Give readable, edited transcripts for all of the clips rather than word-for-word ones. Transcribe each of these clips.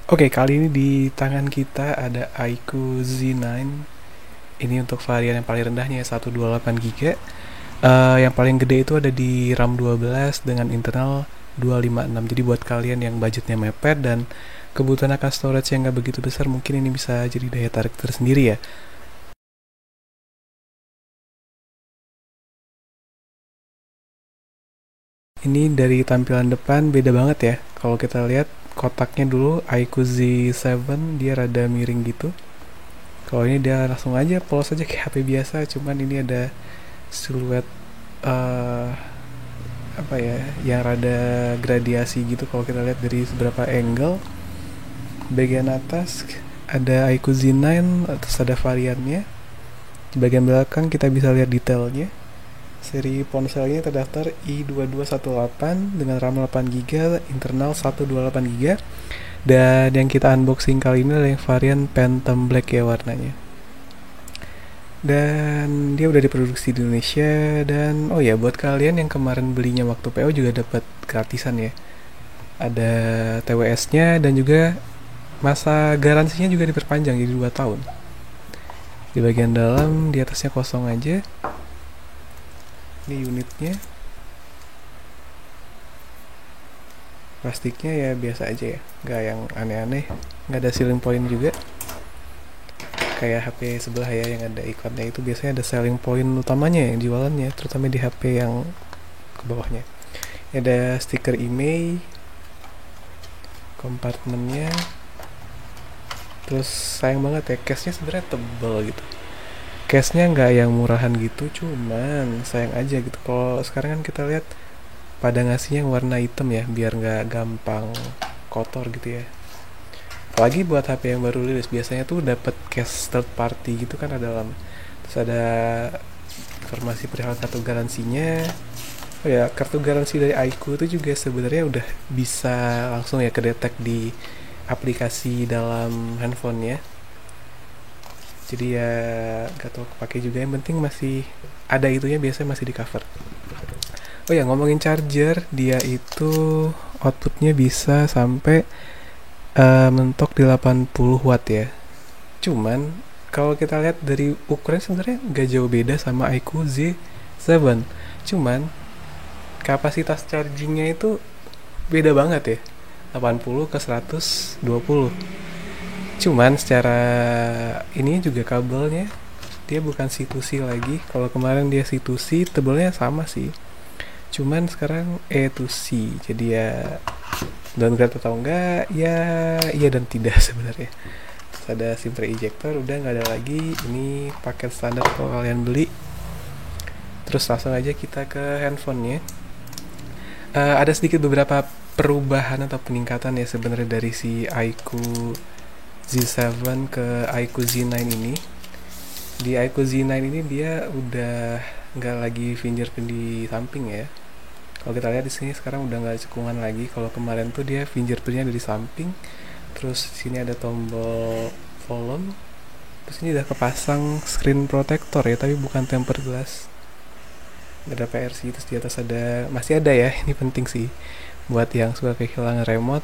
Oke, kali ini di tangan kita ada iQOO Z9. Ini untuk varian yang paling rendahnya 128 GB. Yang paling gede itu ada di RAM 12 dengan internal 256. Jadi buat kalian yang budgetnya mepet dan kebutuhan akan storage yang nggak begitu besar, mungkin ini bisa jadi daya tarik tersendiri ya. Ini dari tampilan depan beda banget ya. Kalau kita lihat kotaknya dulu iQOO Z7 dia rada miring gitu. Kalau ini dia langsung aja polos aja kayak HP biasa, cuman ini ada siluet eh apa ya yang rada gradiasi gitu kalau kita lihat dari beberapa angle. Bagian atas ada iQOO Z9, terus ada variannya. Di bagian belakang kita bisa lihat detailnya. Seri ponselnya terdaftar i2218 dengan RAM 8 GB, internal 128 GB. Dan yang kita unboxing kali ini adalah yang varian Phantom Black ya warnanya. Dan dia udah diproduksi di Indonesia. Dan oh ya, buat kalian yang kemarin belinya waktu PO juga dapat gratisan ya. Ada TWS-nya dan juga masa garansinya juga diperpanjang jadi 2 tahun. Di bagian dalam di atasnya kosong aja. Ini unitnya. Plastiknya ya biasa aja ya, nggak yang aneh-aneh. Nggak ada selling point juga kayak HP sebelah ya yang ada iklannya. Itu biasanya ada selling point utamanya yang jualannya, terutama di HP yang ke bawahnya. Ada stiker IMEI, kompartemennya. Terus sayang banget ya, case-nya sebenarnya tebel gitu. Case-nya nggak yang murahan gitu, cuman sayang aja gitu. Kalau sekarang kan kita lihat pada ngasihnya yang warna hitam ya, biar nggak gampang kotor gitu ya. Apalagi buat HP yang baru rilis biasanya tuh dapat case third party gitu kan ada dalam. Terus ada informasi perihal kartu garansinya. Oh ya, kartu garansi dari iQOO itu juga sebenarnya udah bisa langsung ya kedetek di aplikasi dalam handphone ya. Jadi ya gak tau kepake juga, yang penting masih ada itunya, biasanya masih di cover. Oh ya, ngomongin charger, dia itu outputnya bisa sampai mentok di 80 watt ya. Cuman kalau kita lihat dari ukuran sebenarnya nggak jauh beda sama iQOO Z7. Cuman kapasitas chargingnya itu beda banget ya. 80 ke 120. Cuman secara ini juga kabelnya dia bukan C2C lagi. Kalau kemarin dia C2C, tebelnya sama sih. Cuman sekarang E2C. Jadi ya downgrade atau enggak, ya iya dan tidak sebenarnya. Terus ada SIM tray ejector, udah nggak ada lagi. Ini paket standar kalau kalian beli. Terus langsung aja kita ke handphonenya. Ada sedikit beberapa perubahan atau peningkatan ya sebenarnya dari si iQOO Z7 ke iQOO Z9 ini. Di iQOO Z9 ini dia udah nggak lagi fingerprint di samping ya. Kalau kita lihat di sini sekarang udah nggak cekungan lagi. Kalau kemarin tuh dia fingerprintnya dari samping. Terus sini ada tombol volume. Terus ini udah kepasang screen protector ya, tapi bukan tempered glass. Ada PRC, terus di atas ada, masih ada ya, ini penting sih buat yang suka kehilangan remote.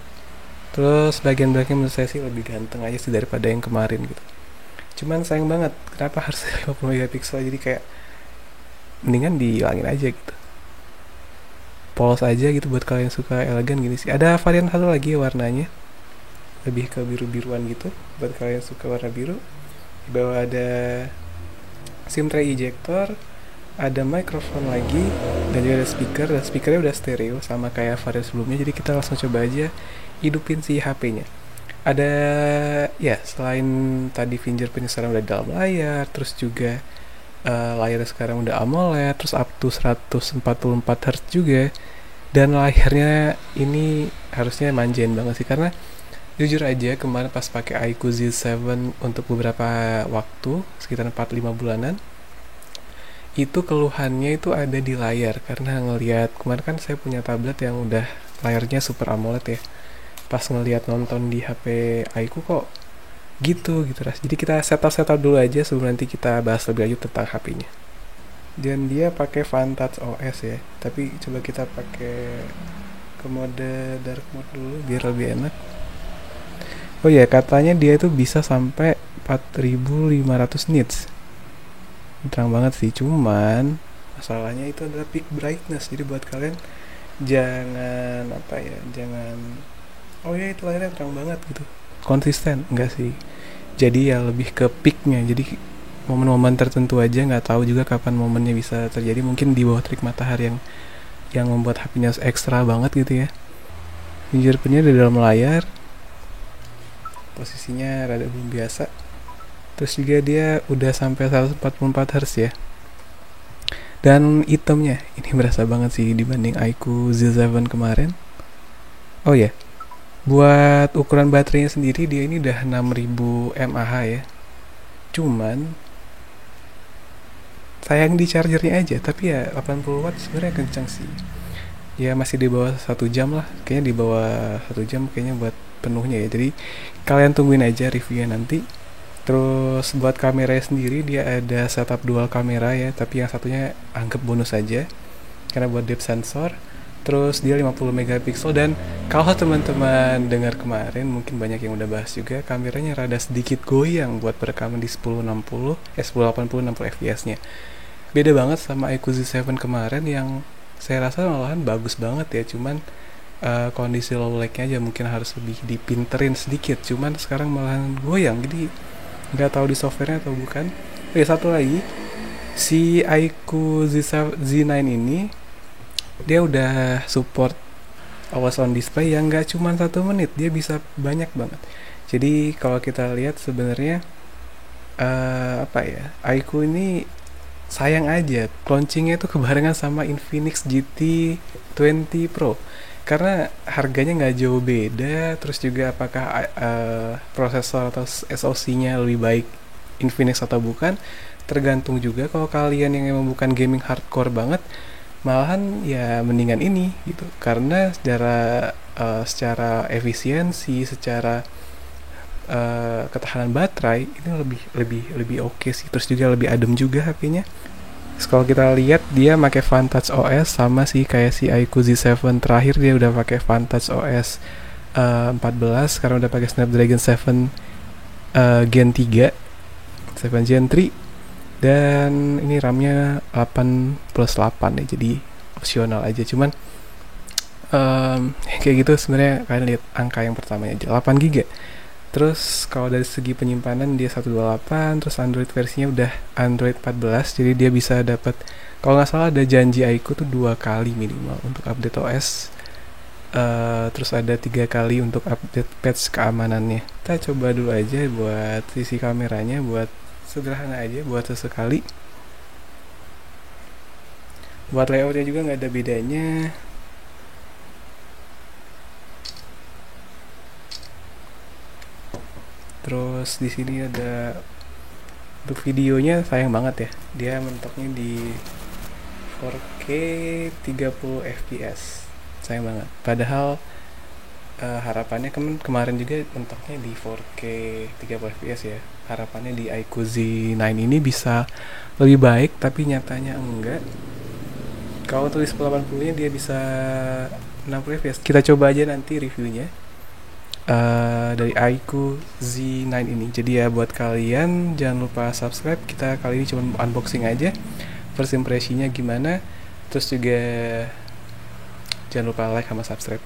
Terus bagian belakang menurut saya sih lebih ganteng aja sih daripada yang kemarin gitu. Cuman sayang banget, kenapa harus 50 megapiksel, jadi kayak mendingan dihilangin aja gitu. Polos aja gitu buat kalian suka elegan gini sih. Ada varian satu lagi warnanya, lebih ke biru-biruan gitu, buat kalian suka warna biru. Di bawah ada SIM tray ejector, ada microphone lagi, dan juga ada speaker. Dan speakernya udah stereo sama kayak varian sebelumnya, jadi kita langsung coba aja hidupin si HP-nya. Ada ya, selain tadi fingerprint sekarang udah dalam layar, terus juga layarnya sekarang udah AMOLED, terus up to 144 Hz juga. Dan layarnya ini harusnya manjain banget sih, karena jujur aja kemarin pas pakai iQOO Z7 untuk beberapa waktu sekitar 4-5 bulanan, itu keluhannya itu ada di layar. Karena ngelihat kemarin kan saya punya tablet yang udah layarnya Super AMOLED ya, pas ngelihat nonton di HP iQOO kok gitu ras. Jadi kita setup dulu aja sebelum nanti kita bahas lebih lanjut tentang HP-nya. Dan dia pakai Vantage OS ya, tapi coba kita pakai ke mode dark mode dulu biar lebih enak. Oh ya, katanya dia itu bisa sampai 4500 nits. Terang banget sih, cuman masalahnya itu adalah peak brightness. Jadi buat kalian jangan apa ya, jangan oh ya itu layarnya terang banget gitu. Konsisten enggak sih? Jadi ya lebih ke peaknya. Jadi momen-momen tertentu aja, nggak tahu juga kapan momennya bisa terjadi, mungkin di bawah terik matahari yang membuat HP-nya ekstra banget gitu ya. Fingerprintnya di dalam layar, posisinya rada belum biasa. Terus juga dia udah sampai 144 Hz ya. Dan itemnya ini berasa banget sih dibanding iQOO Z7 kemarin. Oh ya, buat ukuran baterainya sendiri dia ini udah 6000 mAh ya. Cuman sayang di chargernya aja, tapi ya 80 watt sebenarnya kencang sih. Ya masih di bawah 1 jam lah, kayaknya di bawah 1 jam kayaknya buat penuhnya ya. Jadi kalian tungguin aja reviewnya nanti. Terus buat kameranya sendiri dia ada setup dual kamera ya, tapi yang satunya anggap bonus aja karena buat depth sensor. Terus dia 50 megapiksel, dan kalau teman-teman dengar kemarin mungkin banyak yang udah bahas juga, kameranya rada sedikit goyang buat perekaman di 1060 1080 60 fps-nya. Beda banget sama iQOO Z7 kemarin yang saya rasa malahan bagus banget ya, cuman kondisi low lag-nya aja mungkin harus lebih dipinterin sedikit. Cuman sekarang malahan goyang, jadi nggak tahu di softwarenya atau bukan. Oke, satu lagi, si iQOO Z9 ini dia udah support always on display yang nggak cuma 1 menit, dia bisa banyak banget. Jadi kalau kita lihat sebenarnya apa ya, iQOO ini sayang aja launchingnya itu kebarengan sama Infinix GT20 Pro, karena harganya nggak jauh beda. Terus juga apakah prosesor atau SoC-nya lebih baik Infinix atau bukan, tergantung juga. Kalau kalian yang emang bukan gaming hardcore banget, malahan ya mendingan ini gitu, karena secara efisiensi, secara ketahanan baterai ini lebih oke sih. Terus juga lebih adem juga HP-nya. Kalau kita lihat dia pakai Vantage OS, sama sih kayak si iQOO Z7 terakhir, dia udah pakai Vantage OS 14, sekarang udah pakai Snapdragon 7 Gen 3, 7 Gen 3, dan ini RAM-nya 8+8 ya, jadi opsional aja. Cuman kayak gitu sebenarnya. Kalian lihat angka yang pertamanya aja 8 GB. Terus kalau dari segi penyimpanan dia 128, terus Android versinya udah Android 14, jadi dia bisa dapat, kalau nggak salah ada janji iQOO tuh 2 kali minimal untuk update OS. Terus ada 3 kali untuk update patch keamanannya. Kita coba dulu aja buat sisi kameranya, buat sederhana aja, buat sesekali. Buat layoutnya juga nggak ada bedanya. Terus di sini ada untuk videonya, sayang banget ya, dia mentoknya di 4K 30 fps. Sayang banget. Padahal harapannya kemarin juga mentoknya di 4K 30 fps ya. Harapannya di iQOO Z9 ini bisa lebih baik, tapi nyatanya enggak. Kalau tulis 1080 nya dia bisa 60 fps. Kita coba aja nanti reviewnya dari iQOO Z9 ini. Jadi ya buat kalian jangan lupa subscribe. Kita kali ini cuma unboxing aja, first impressionnya gimana. Terus juga jangan lupa like sama subscribe.